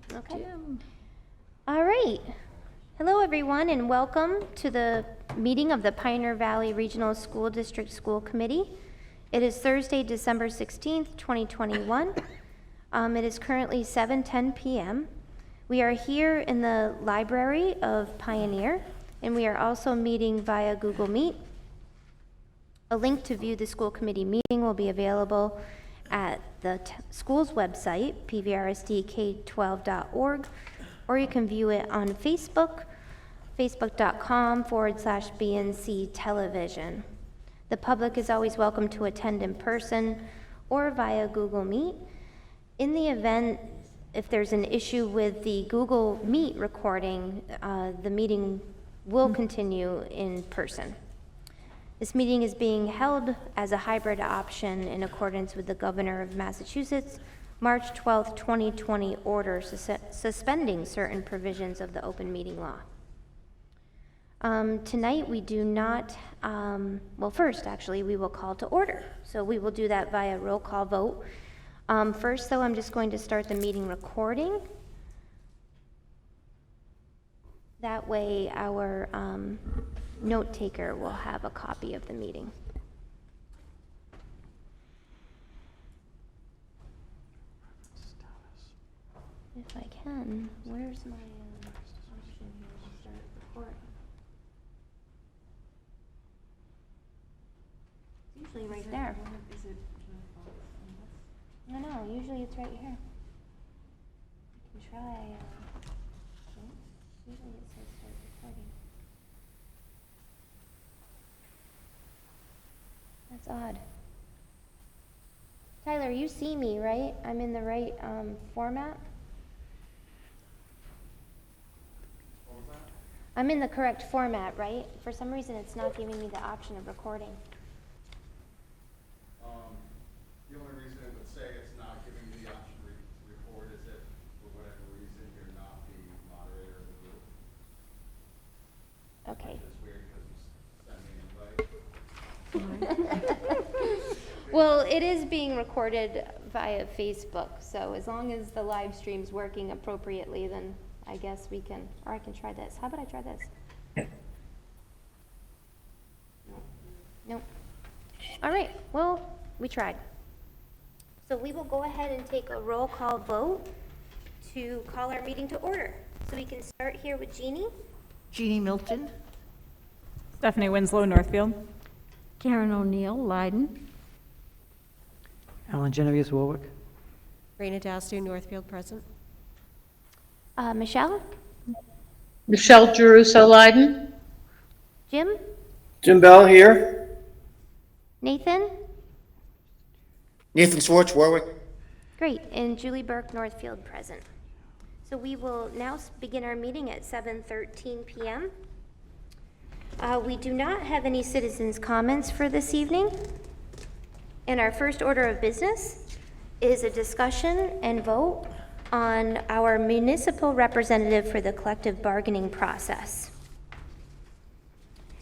Okay. All right. Hello, everyone, and welcome to the meeting of the Pioneer Valley Regional School District School Committee. It is Thursday, December 16th, 2021. It is currently 7:10 p.m. We are here in the library of Pioneer, and we are also meeting via Google Meet. A link to view the school committee meeting will be available at the school's website, pvrsdk12.org, or you can view it on Facebook, facebook.com/BNC television. The public is always welcome to attend in person or via Google Meet. In the event, if there's an issue with the Google Meet recording, the meeting will continue in person. This meeting is being held as a hybrid option in accordance with the Governor of Massachusetts' March 12, 2020 order suspending certain provisions of the open meeting law. Tonight we do not, first actually we will call to order. So we will do that via roll call vote. First though, I'm just going to start the meeting recording. That way our note taker will have a copy of the meeting. If I can, where's my option here to start recording? It's usually right there. Is it No, usually it's right here. You can try. Usually it says start recording. That's odd. Tyler, you see me, right? I'm in the right format? What was that? I'm in the correct format, right? For some reason, it's not giving me the option of recording. The only reason it would say it's not giving you the option to record is if, for whatever reason, you're not the moderator of the group. Okay. Which is weird because you sent me an invite. Well, it is being recorded via Facebook, so as long as the live stream's working appropriately, then I guess we can, or I can try this. How about I try this? Nope. All right, well, we tried. So we will go ahead and take a roll call vote to call our meeting to order. So we can start here with Jeannie. Jeannie Milton. Stephanie Winslow, Northfield. Karen O'Neill, Leiden. Alan Genevieve, Warwick. Raina Dastu, Northfield, present. Michelle? Michelle Jeruso, Leiden. Jim? Jim Bell here. Nathan? Nathan Swartz, Warwick. Great, and Julie Burke, Northfield, present. So we will now begin our meeting at 7:13 p.m. We do not have any citizens' comments for this evening. And our first order of business is a discussion and vote on our municipal representative for the collective bargaining process.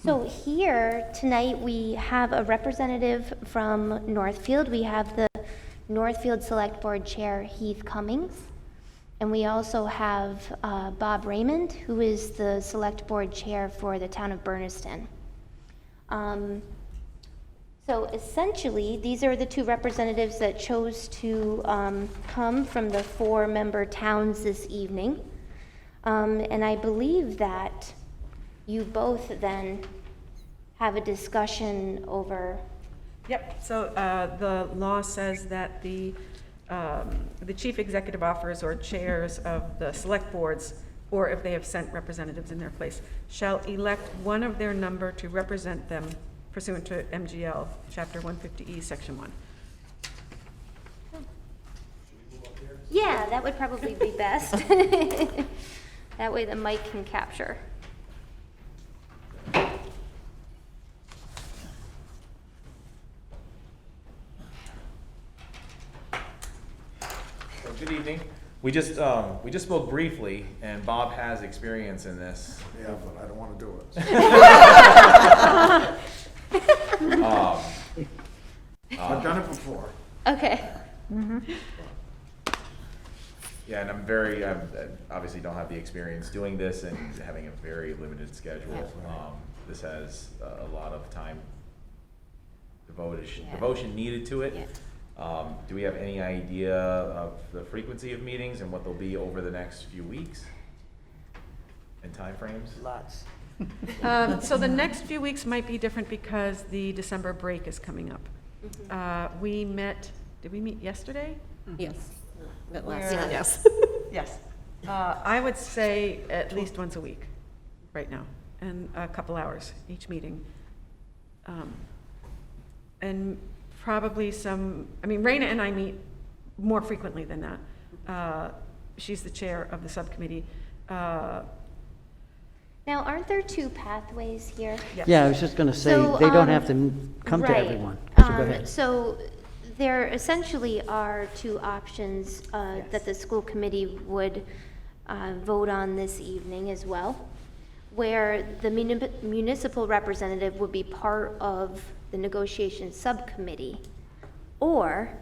So here tonight we have a representative from Northfield. We have the Northfield Select Board Chair Heath Cummings, and we also have Bob Raymond, who is the Select Board Chair for the town of Bernardston. So essentially, these are the two representatives that chose to come from the 4-member towns this evening. And I believe that you both then have a discussion over. Yep, so the law says that the chief executive officers or chairs of the select boards, or if they have sent representatives in their place, shall elect one of their number to represent them pursuant to MGL, Chapter 150E, Section 1. Yeah, that would probably be best. That way the mic can capture. Good evening. We just spoke briefly, and Bob has experience in this. Yeah, but I don't want to do it. I've done it before. Okay. Yeah, and I obviously don't have the experience doing this and having a very limited schedule. This has a lot of time devotion needed to it. Do we have any idea of the frequency of meetings and what they'll be over the next few weeks and timeframes? Lots. So the next few weeks might be different because the December break is coming up. We met, did we meet yesterday? Yes. That Where- last, yes. Yes. I would say at least once a week right now, and a couple hours each meeting. And probably Raina and I meet more frequently than that. She's the chair of the subcommittee. Now, aren't there two pathways here? Yes. Yeah, I was just going to say, So, they don't have to come to right. everyone. So go ahead. So there essentially are two options that the school committee would vote on this evening as well, where the municipal representative would be part of the negotiation subcommittee, or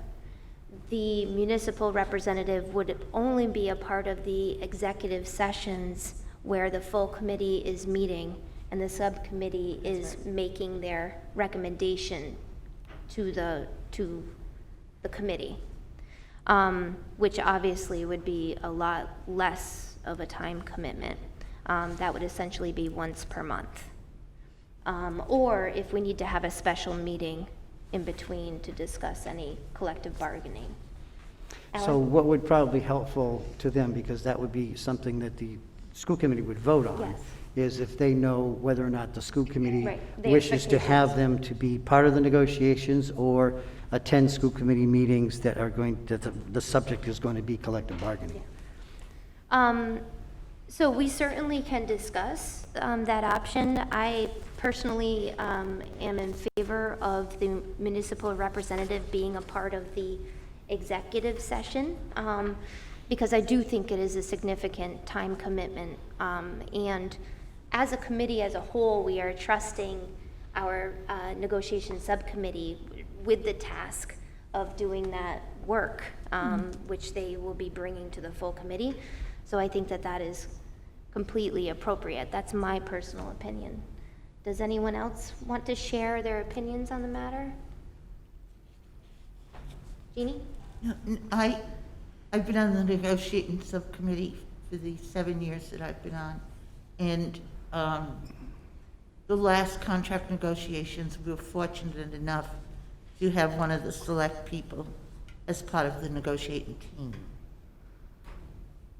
the municipal representative would only be a part of the executive sessions where the full committee is meeting and the subcommittee is making their recommendation to the committee, which obviously would be a lot less of a time commitment. That would essentially be once per month. Or if we need to have a special meeting in between to discuss any collective bargaining. So Alan? what would probably be helpful to them, because that would be something that the school committee would vote on, Yes. is if they know whether or not the school committee Right, the wishes to expectations. have them to be part of the negotiations or attend school committee meetings that the subject is going to be collective bargaining. So we certainly can discuss that option. I personally am in favor of the municipal representative being a part of the executive session, because I do think it is a significant time commitment. And as a committee as a whole, we are trusting our negotiation subcommittee with the task of doing that work, which they will be bringing to the full committee. So I think that that is completely appropriate. That's my personal opinion. Does anyone else want to share their opinions on the matter? Jeannie? I've been on the negotiating subcommittee for the 7 years that I've been on. And the last contract negotiations, we were fortunate enough to have one of the select people as part of the negotiating team,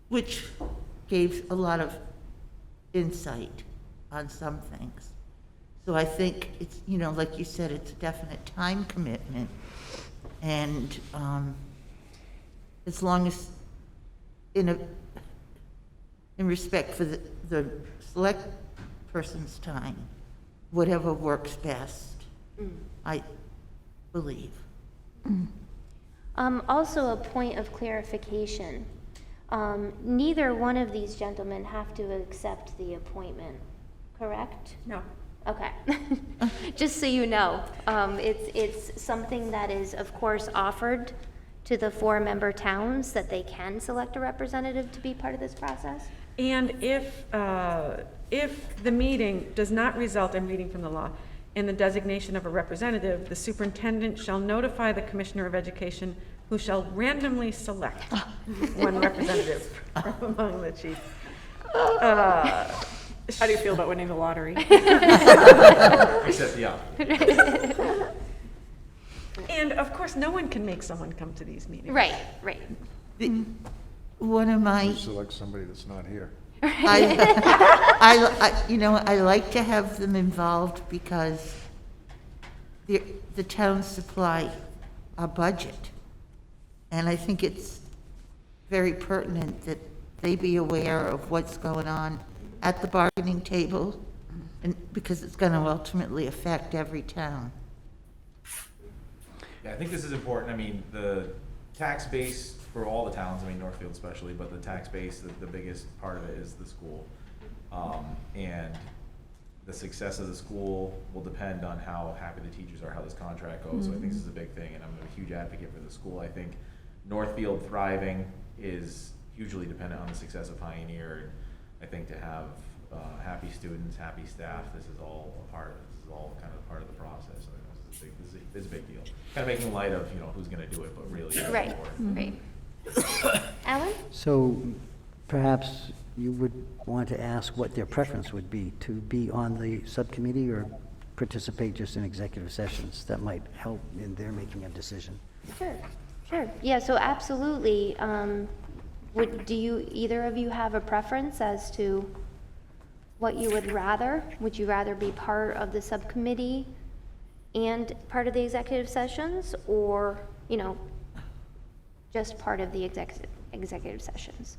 which gave a lot of insight on some things. So I think it's, like you said, it's a definite time commitment. And as long as, in respect for the select person's time, whatever works best, I believe. Also, a point of clarification. Neither one of these gentlemen have to accept the appointment, correct? No. Okay. Just so you know, it's something that is, of course, offered to the 4-member towns that they can select a representative to be part of this process. And if the meeting does not result, I'm reading from the law, in the designation of a representative, the superintendent shall notify the Commissioner of Education, who shall randomly select one representative from among the chiefs. How do you feel about winning the lottery? Except, yeah. And of course, no one can make someone come to these meetings. Right, right. One of my, Select somebody that's not here. I like to have them involved because the towns supply a budget. And I think it's very pertinent that they be aware of what's going on at the bargaining table, and because it's going to ultimately affect every town. Yeah, I think this is important. I mean, the tax base for all the towns, I mean, Northfield especially, but the tax base, the biggest part of it is the school. And the success of the school will depend on how happy the teachers are, how this contract goes. So I think this is a big thing, and I'm a huge advocate for the school. I think Northfield thriving is hugely dependent on the success of Pioneer. And I think to have happy students, happy staff, this is all kind of part of the process. So this is a big deal. Kind of making light of, who's going to do it, but really. Right, right. Alan? So perhaps you would want to ask what their preference would be, to be on the subcommittee or participate just in executive sessions. That might help in their making a decision. Sure, sure. Yeah, so absolutely. Do either of you have a preference as to what you would rather? Would you rather be part of the subcommittee and part of the executive sessions, or, just part of the executive sessions?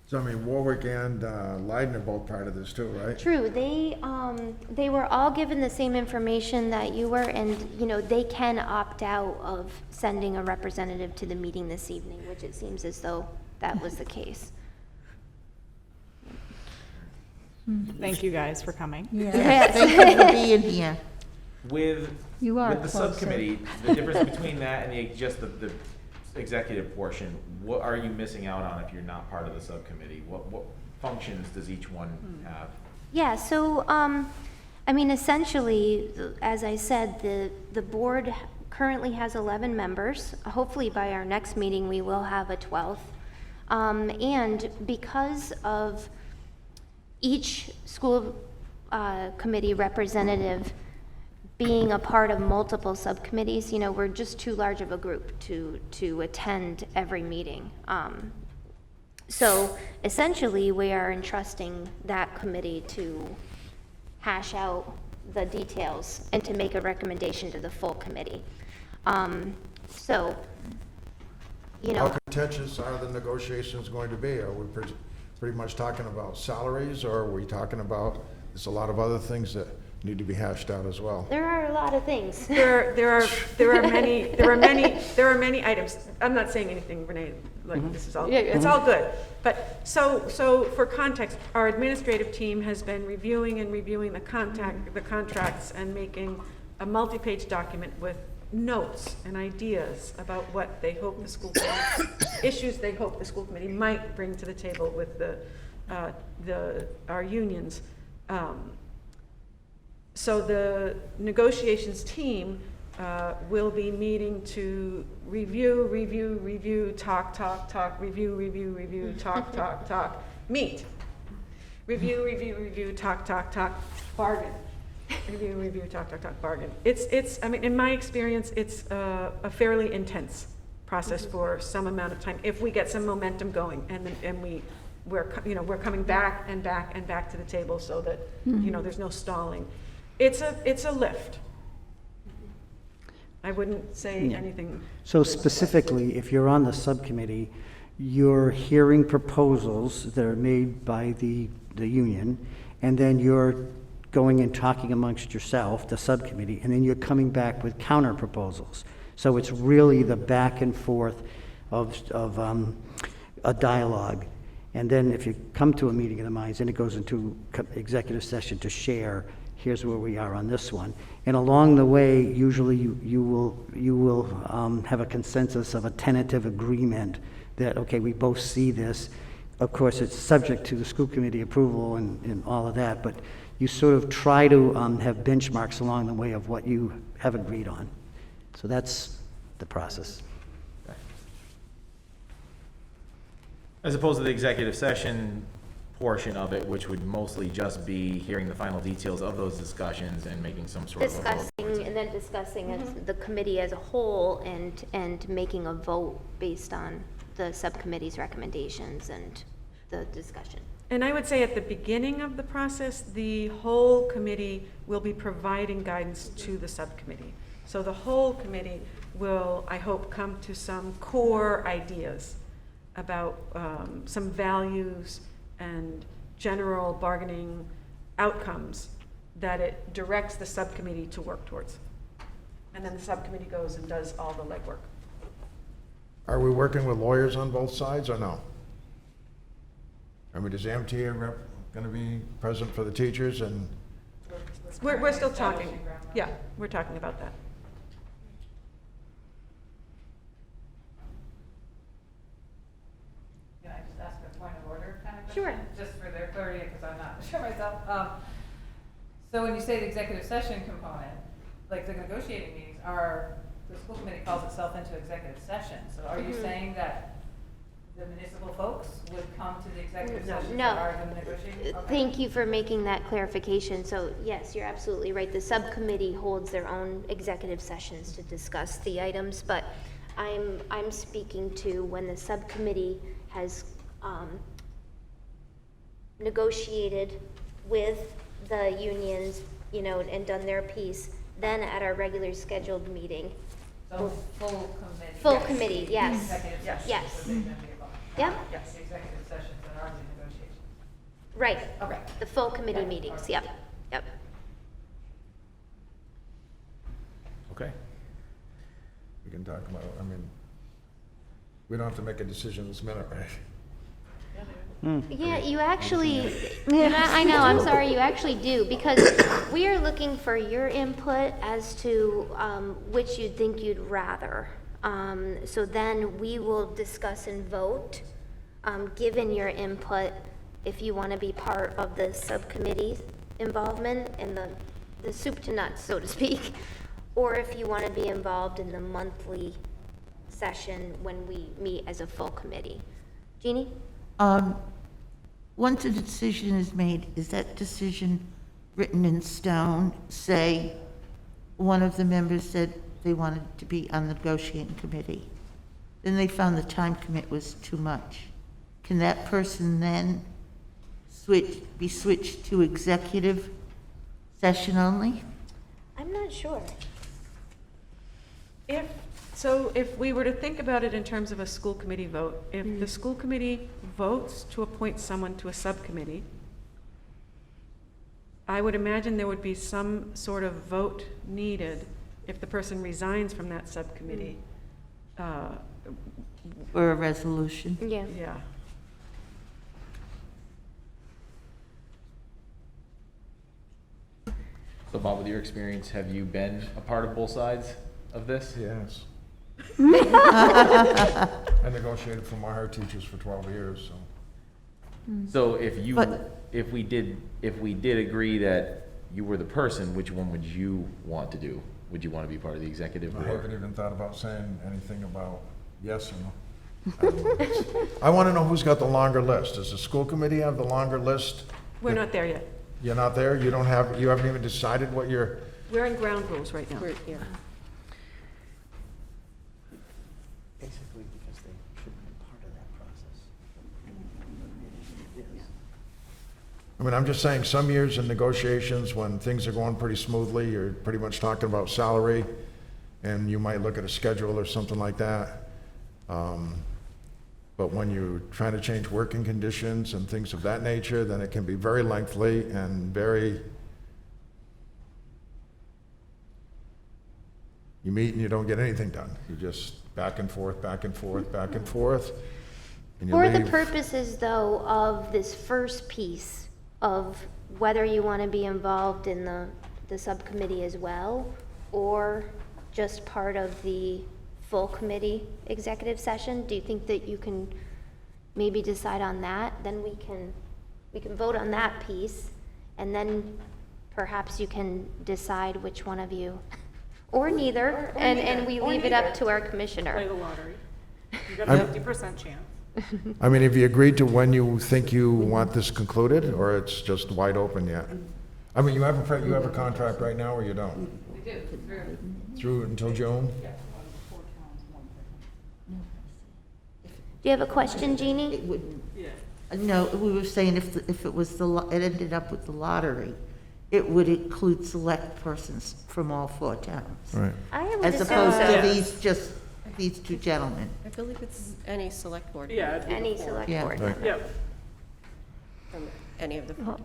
So, I mean, Warwick and Leiden are both part of this too, right? True, they were all given the same information that you were, and, they can opt out of sending a representative to the meeting this evening, which it seems as though that was the case. Thank you guys for coming. Yes, thank you for being here. With You are with the closer. subcommittee, the difference between that and just the executive portion, what are you missing out on if you're not part of the subcommittee? What functions does each one have? Yeah, so, essentially, as I said, the board currently has 11 members. Hopefully by our next meeting, we will have a 12th. And because of each school committee representative being a part of multiple subcommittees, we're just too large of a group to attend every meeting. So essentially, we are entrusting that committee to hash out the details and to make a recommendation to the full committee. So, How contentious are the negotiations going to be? Are we pretty much talking about salaries, or are we talking about, there's a lot of other things that need to be hashed out as well? there are a lot of things. There are many items. I'm not saying anything, Renee, like this is all, it's all good. But so for context, our administrative team has been reviewing the contracts and making a multi-page document with notes and ideas about what they hope the school committee, issues they hope the school committee might bring to the table with our unions. So the negotiations team will be meeting to review, talk, review, talk, meet. Review, talk, bargain. Review, talk, bargain. It's, in my experience, it's a fairly intense process for some amount of time, if we get some momentum going, and we're coming back to the table so that, there's no stalling. It's a lift. I wouldn't say anything. So specifically, if you're on the subcommittee, you're hearing proposals that are made by the union, and then you're going and talking amongst yourself, the subcommittee, and then you're coming back with counter proposals. So it's really the back and forth of a dialogue. And then if you come to a meeting of the minds, then it goes into executive session to share, here's where we are on this one. And along the way, usually you will have a consensus of a tentative agreement that, okay, we both see this. Of course, it's subject to the school committee approval and all of that, but you sort of try to have benchmarks along the way of what you have agreed on. So that's the process. As opposed to the executive session portion of it, which would mostly just be hearing the final details of those discussions and making some sort of a vote. Discussing as the committee as a whole and making a vote based on the subcommittee's recommendations and the discussion. And I would say at the beginning of the process, the whole committee will be providing guidance to the subcommittee. So the whole committee will, I hope, come to some core ideas about some values and general bargaining outcomes that it directs the subcommittee to work towards. And then the subcommittee goes and does all the legwork. Are we working with lawyers on both sides or no? I mean, is the MTA rep going to be present for the teachers? And We're still talking. Yeah, we're talking about that. Sure. Just for their clarity, because I'm not sure myself. So when you say the executive session component, like the negotiating meetings the school committee calls itself into executive session. So are you saying that the municipal folks would come to the executive session No. rather than negotiating? Okay. Thank you for making that clarification. So yes, you're absolutely right. The subcommittee holds their own executive sessions to discuss the items, but I'm speaking to when the subcommittee has negotiated with the unions, and done their piece, then at our regular scheduled meeting. So full committee? Full Yes. committee, yes. Executive Yes. session. Yes. So they then be involved. Yep. Not The executive sessions that are the negotiations. Right. Okay. The full committee Yeah. meetings, Okay. yep, yep. Okay. We can talk about, we don't have to make a decision this minute, right? Yeah, you actually, I know, I'm sorry, you actually do, because we are looking for your input as to which you think you'd rather. So then we will discuss and vote, given your input, if you want to be part of the subcommittee's involvement and the soup to nuts, so to speak, or if you want to be involved in the monthly session when we meet as a full committee. Jeannie? Once a decision is made, is that decision written in stone? Say, one of the members said they wanted to be on the negotiating committee. Then they found the time commit was too much. Can that person then be switched to executive session only? I'm not sure. If we were to think about it in terms of a school committee vote, if the school committee votes to appoint someone to a subcommittee, I would imagine there would be some sort of vote needed if the person resigns from that subcommittee. Or a resolution? Yeah. Yeah. So Bob, with your experience, have you been a part of both sides of this? Yes. I negotiated for my art teachers for 12 years, so. So if But- if we did agree that you were the person, which one would you want to do? Would you want to be part of the executive I board? haven't even thought about saying anything about yes or no. I don't know. I want to know who's got the longer list. Does the school committee have the longer list? We're not there yet. You're not there? You haven't even decided what your, We're in ground rules right now. Basically, because they should have been part of that process. I'm just saying, some years in negotiations, when things are going pretty smoothly, you're pretty much talking about salary, and you might look at a schedule or something like that. But when you're trying to change working conditions and things of that nature, then it can be very lengthy and you meet and you don't get anything done. You just back and forth, back and forth, back and forth, and you For the leave. purposes, though, of this first piece of whether you want to be involved in the subcommittee as well, or just part of the full committee executive session, do you think that you can maybe decide on that? Then we can vote on that piece, and then perhaps you can decide which one of you, or neither, and we leave it up to our Play commissioner. the lottery. You got a 50% chance. Have you agreed to when you think you want this concluded, or it's just wide open yet? You have a contract right now, or you don't? We do, Through until June? Do you have a question, Jeannie? It wouldn't. No, we were saying if it was it ended up with the lottery, it would include select persons from all 4 towns. Right. I would As assume opposed so. to these 2 gentlemen. I believe it's any select board. Yeah. it'd be Any before. select Yeah. board Right. member. Yep. From any of the, all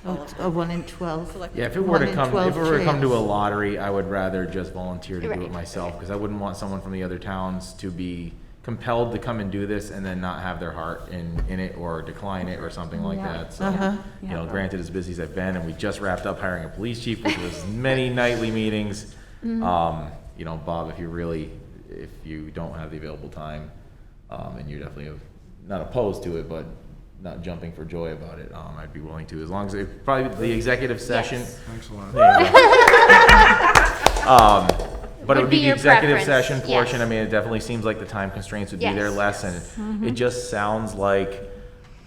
Oh, of a 1 in 12. select. Yeah, if it were One to in come, 12 if it were to come to a chance. lottery, I would rather just volunteer to do Right. it myself, because I wouldn't want someone from the other towns to be compelled to come and do this and then not have their heart in it, or decline it, or something like that. So, granted, as busy as I've been, and we just wrapped up hiring a police chief, which was many nightly meetings. Bob, if you don't have the available time, and you're definitely not opposed to it, but not jumping for joy about it, I'd be willing to, as long as probably the executive session. Yes. Thanks a lot. But it Would would be be the your executive preference, session portion. yes. I mean, it definitely seems like the time constraints would be there Yes. less, and it just sounds like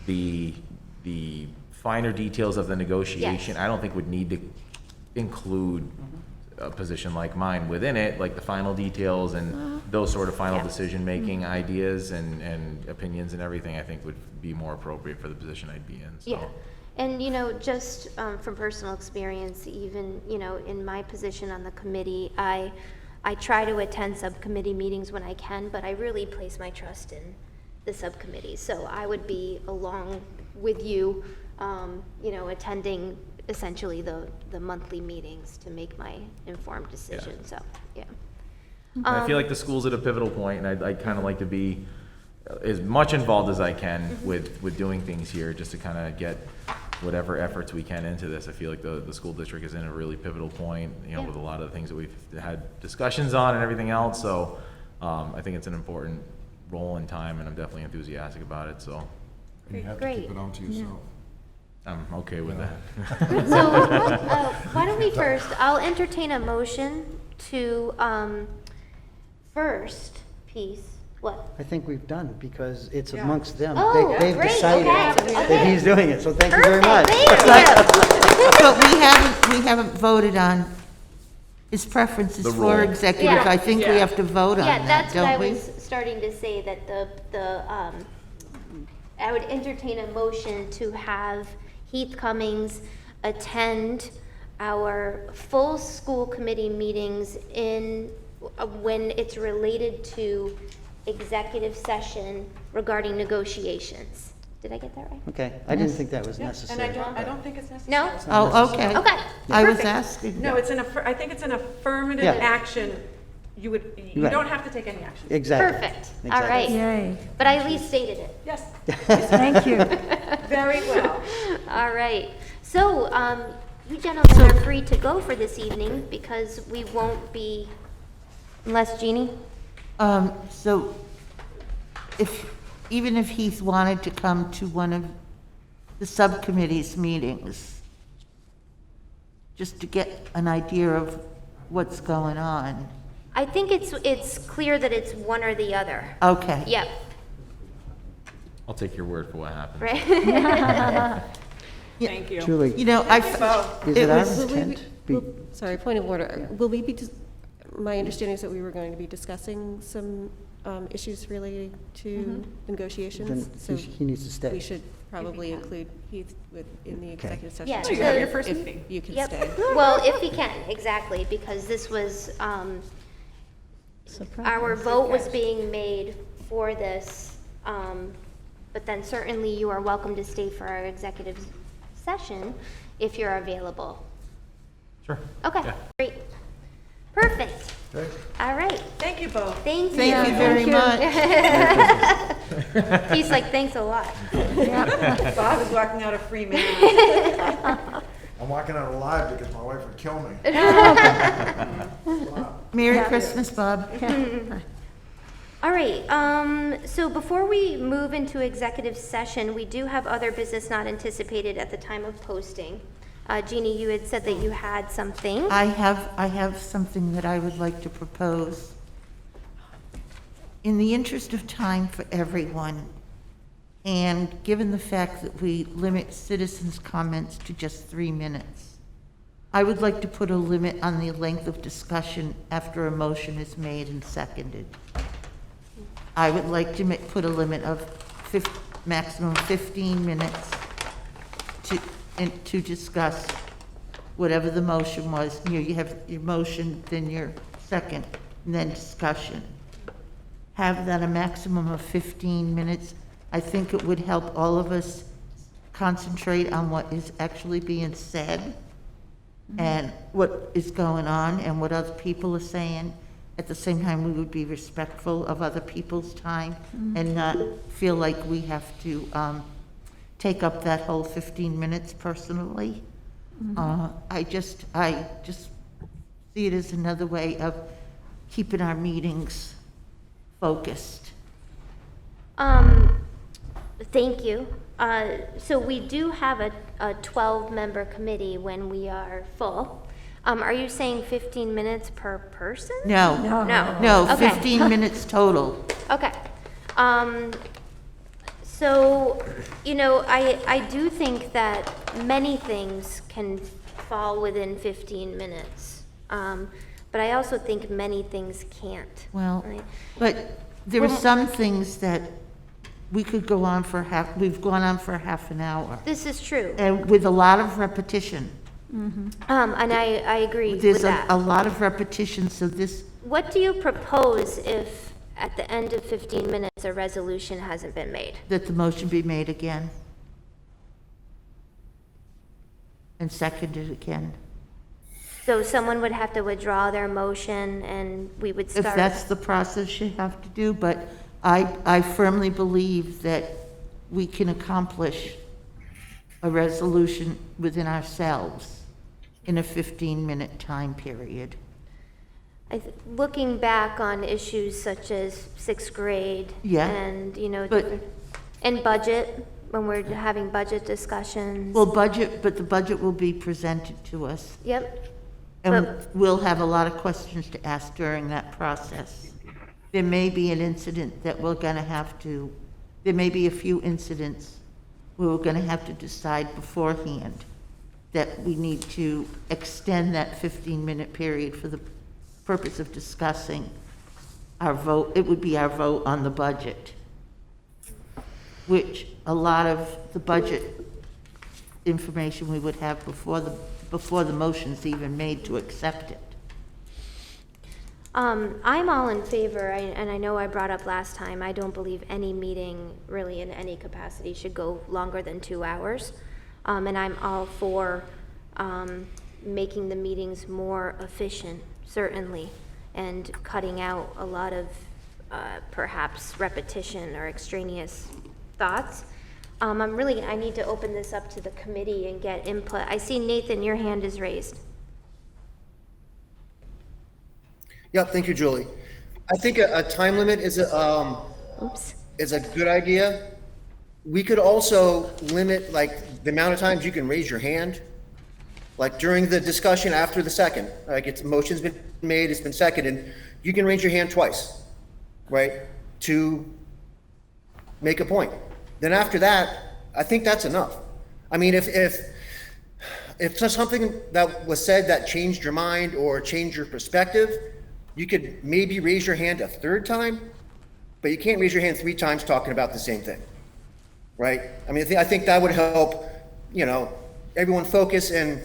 the finer details of the negotiation, Yes. I don't think would need to include a position like mine within it, like the final details and those sort of final Yeah. decision-making ideas and opinions and everything, I think would be more appropriate for the position I'd be in, so. Yeah, and, just from personal experience, even, in my position on the committee, I try to attend subcommittee meetings when I can, but I really place my trust in the subcommittee. So I would be along with you, attending essentially the monthly meetings to make my informed decision, so, yeah. And I feel like the school's at a pivotal point, and I'd kind of like to be as much involved as I can with doing things here, just to kind of get whatever efforts we can into this. I feel like the school district is in a really pivotal point, Yeah. with a lot of the things that we've had discussions on and everything else, so I think it's an important role and time, and I'm definitely enthusiastic about it, so And you have to Great. keep it on to yourself. I'm okay with that. So, why don't we first, I'll entertain a motion to, first piece, what? I think we've done, because it's Yeah. amongst them. Oh, They've great, decided okay, that okay. he's doing it, so thank you very Perfect, much. thank you. But we haven't voted on his preferences The for role. executive. Yeah. I think we have to vote on Yeah, that, that's what I don't we? was starting to say, that I would entertain a motion to have Heath Cummings attend our full school committee meetings when it's related to executive session regarding negotiations. Did I get that right? Okay, I didn't think that was And necessary. I don't think it's necessary. No? Oh, okay. Okay. I was Perfect. asking. No, I think it's an affirmative Yeah. action. You Right. don't have to take any action. Exactly. Perfect, all Exactly. right. Yay. But I at least stated it. Yes, Thank you. very well. All right. So, you gentlemen are free to go for this evening because we won't be, unless Jeannie? So even if Heath wanted to come to one of the subcommittee's meetings, just to get an idea of what's going on. I think it's clear that it's one or the other. Okay. Yep, I'll take your word for what happened. right? Thank you. Truly, You know, is it our intent? Sorry, point of order. Will we be, my understanding is that we were going to be discussing some issues related to negotiations. Then So he needs to stay. we should probably include Heath in the executive session. Yeah, So you have the- your first If meeting. you can Yep. stay. Well, if we can, exactly, because this was, our vote was being made for this, but then certainly you are welcome to stay for our executive session if you're available. Sure. Okay, Yeah. great. Perfect. Okay. All right, Thank you both. thank you. Thank you very much. He's like, thanks a lot. Bob is walking out a free man. I'm walking out alive because my wife would kill me. Merry Christmas, Bob. All right, so before we move into executive session, we do have other business not anticipated at the time of posting. Jeannie, you had said that you had something. I have something that I would like to propose. In the interest of time for everyone, and given the fact that we limit citizens' comments to just 3 minutes, I would like to put a limit on the length of discussion after a motion is made and seconded. I would like to put a limit of maximum 15 minutes to discuss whatever the motion was. You have your motion, then your second, and then discussion. Have that a maximum of 15 minutes. I think it would help all of us concentrate on what is actually being said and what is going on and what other people are saying. At the same time, we would be respectful of other people's time and not feel like we have to take up that whole 15 minutes personally. I just see it as another way of keeping our meetings focused. Thank you. So we do have a 12-member committee when we are full. Are you saying 15 minutes per person? No. No. No, Okay. 15 minutes total. Okay. So, you know, I do think that many things can fall within 15 minutes. But I also think many things can't. Well, right? but there are some things that we could go on for we've gone on for half an hour. This is true. And with a lot of repetition. And I agree with There's that. a lot of repetition, so this, What do you propose if at the end of 15 minutes a resolution hasn't been made? that the motion be made again. And seconded again. So someone would have to withdraw their motion and we would If start. that's the process you have to do, but I firmly believe that we can accomplish a resolution within ourselves in a 15-minute time period. Looking back on issues such as sixth grade. Yeah, And, you know, but- different, and budget, when we're having budget discussions. Well, but the budget will be presented to us, Yep. and But- we'll have a lot of questions to ask during that process. There may be an incident that we're gonna have to, there may be a few incidents where we're gonna have to decide beforehand that we need to extend that 15-minute period for the purpose of discussing our vote. It would be our vote on the budget, which a lot of the budget information we would have before the motion's even made to accept it. I'm all in favor, and I know I brought up last time, I don't believe any meeting really in any capacity should go longer than 2 hours. And I'm all for making the meetings more efficient, certainly, and cutting out a lot of perhaps repetition or extraneous thoughts. I need to open this up to the committee and get input. I see Nathan, your hand is raised. Yeah, thank you, Julie. I think a time limit is Oops. is a good idea. We could also limit, like, the amount of times you can raise your hand, like during the discussion after the second. Like, motion's been made, it's been seconded, you can raise your hand twice, right, to make a point. Then after that, I think that's enough. I mean, if there's something that was said that changed your mind or changed your perspective, you could maybe raise your hand a third time, but you can't raise your hand 3 times talking about the same thing, right? I mean, I think that would help, you know, everyone focus and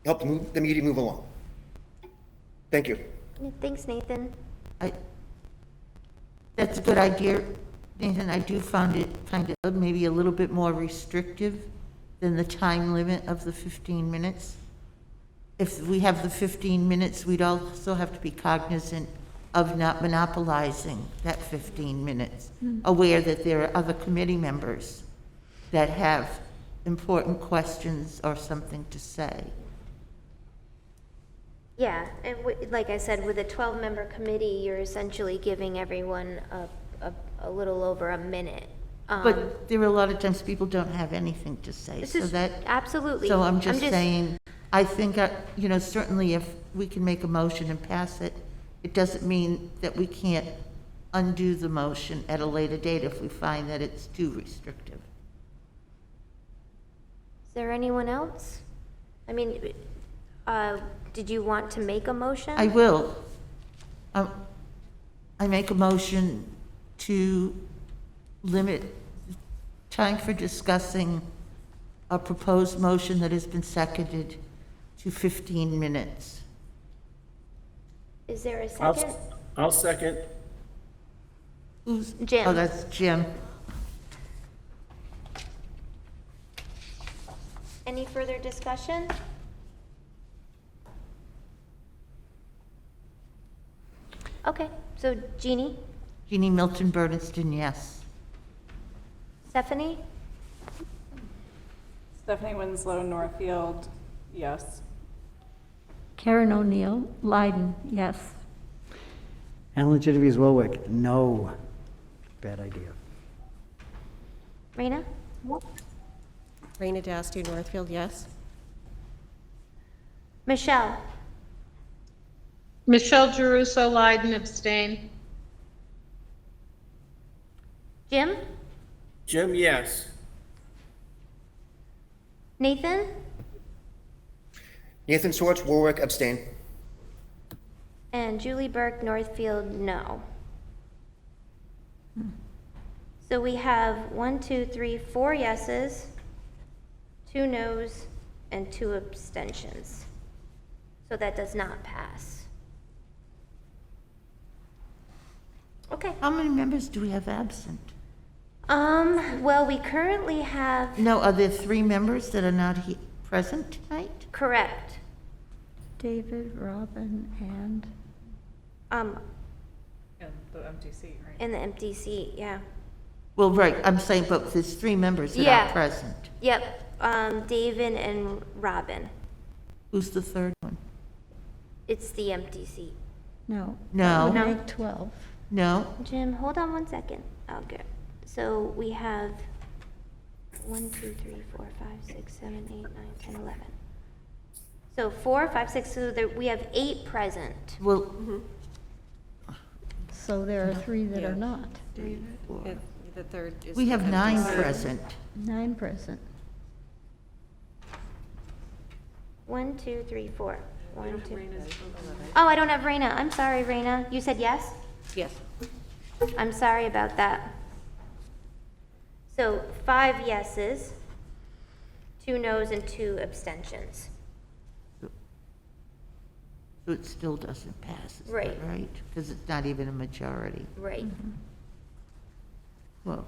help the meeting move along. Thank you. Thanks, Nathan. That's a good idea, Nathan. I do find it kind of maybe a little bit more restrictive than the time limit of the 15 minutes. If we have the 15 minutes, we'd also have to be cognizant of not monopolizing that 15 minutes, aware that there are other committee members that have important questions or something to say. Yeah, and like I said, with a 12-member committee, you're essentially giving everyone a little over a minute. But there are a lot of times people don't have anything to say, This so is that. absolutely. So I'm just saying, I think, you know, certainly if we can make a motion and pass it, it doesn't mean that we can't undo the motion at a later date if we find that it's too restrictive. Is there anyone else? I mean, did you want to make a motion? I will. I make a motion to limit time for discussing a proposed motion that has been seconded to 15 minutes. Is there a second? I'll second. Who's? Jim. Oh, that's Jim. Any further discussion? Okay, so Jeannie, Jeannie Milton Bernardston, yes. Stephanie, Stephanie Winslow, Northfield, yes. Karen O'Neill, Leiden, yes. Alan Genovese Warwick, no. Bad idea. Raina? Raina Dasty, Northfield, yes. Michelle? Michelle Jeruso Leiden, abstain. Jim? Jim, yes. Nathan? Nathan Swartz, Warwick, abstain. And Julie Burke, Northfield, no. So we have 4 yeses, 2 noes, and 2 abstentions. So that does not pass. Okay. How many members do we have absent? Well, we currently have, No, are there 3 members that are not present tonight? correct. David, Robin, and Um, And the empty seat, right? in the empty seat, yeah. Well, right, I'm saying, but there's 3 members that Yeah. are present. Yep, David and Robin. Who's the third one? It's the empty seat. no. No. That would make 12. No? Jim, hold on one second. I'll get, so we have 1, 2, 3, 4, 5, 6, 7, 8, 9, 10, 11. So 4, 5, 6, so there, we have 8 present. Well, So there are 3 that are not. The third is. we have empty 9 seat. present. 9 present. 1, 2, 3, 4. 1, 2. Oh, I don't have Raina. I'm sorry, Raina. You said yes? Yes. I'm sorry about that. So 5 yeses, 2 noes, and 2 abstentions. So it still doesn't pass, is that Right. right? Because it's not even a majority. Right. Well,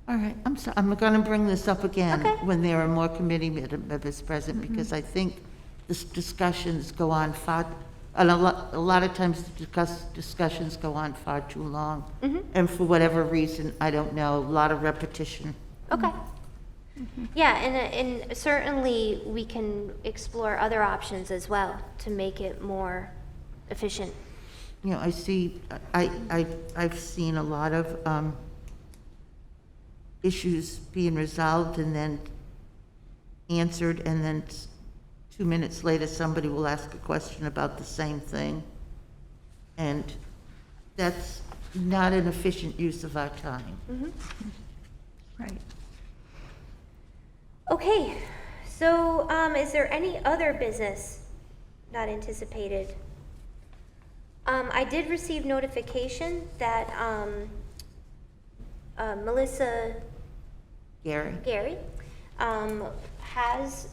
all right, I'm gonna bring this up again Okay. when there are more committee members present, because I think this discussions go on far, and a lot of times discussions go on far too long. And for whatever reason, I don't know, a lot of repetition. Okay. Yeah, and certainly we can explore other options as well to make it more efficient. You know, I've seen a lot of issues being resolved and then answered, and then 2 minutes later, somebody will ask a question about the same thing. And that's not an efficient use of our time. Right. Okay, so is there any other business not anticipated? I did receive notification that Melissa Gary? has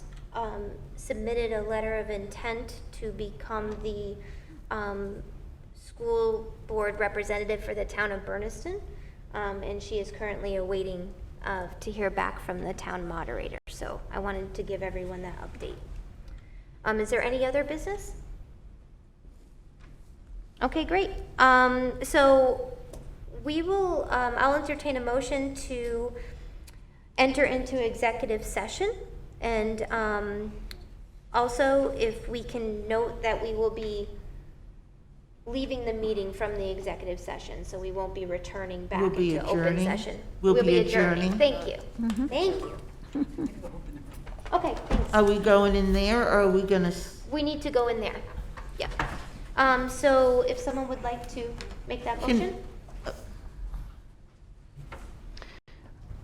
submitted a letter of intent to become the school board representative for the town of Bernardston, and she is currently awaiting to hear back from the town moderator. So I wanted to give everyone that update. Is there any other business? Okay, great. So we will, I'll entertain a motion to enter into executive session. And also, if we can note that we will be leaving the meeting from the executive session, so we won't be returning back We'll be into open adjourning. session. We'll be adjourning. Thank you. Thank you. Okay, thanks. Are we going in there, or are we gonna, We need to go in there. Yeah. So if someone would like to make that Can- motion?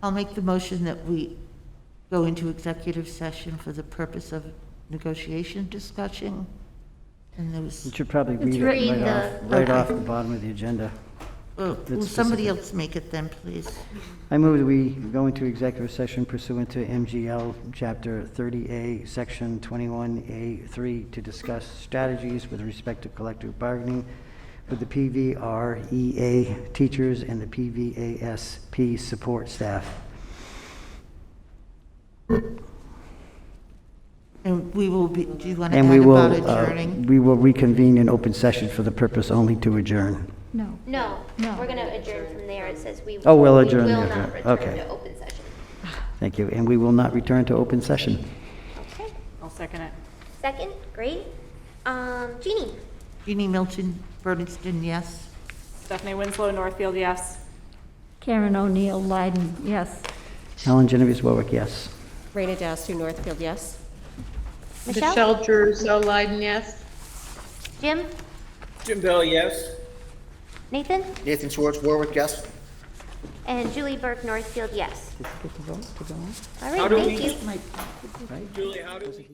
I'll make the motion that we go into executive session for the purpose of negotiation discussion. And there was, You should probably read it read right off the bottom of the agenda. will It's somebody specific. else make it then, please? I move that we go into executive session pursuant to MGL Chapter 30A, Section 21A3, to discuss strategies with respect to collective bargaining with the PVREA teachers and the PVASP support staff. And we will be, do you want to And add we about will, adjourning? we will reconvene in open session for the purpose only to adjourn. No. No, No. we're gonna adjourn from there. It says we. Oh, we'll we adjourn will there, not yeah. return Okay. to open session. Thank you. And we will not return to open session. Okay, I'll second it. second, great. Jeannie? Jeannie Milton, Bernardston, yes? Stephanie Winslow, Northfield, yes. Karen O'Neill Leiden, yes. Helen Genevieve Warwick, yes. Raina Dastu Northfield, yes. Michelle? Michelle Druso Leiden, yes. Jim? Jim Bell, yes. Nathan? Nathan Schwartz, Warwick, yes. And Julie Burke Northfield, yes. All right, How do thank we- you. Julie, how do we?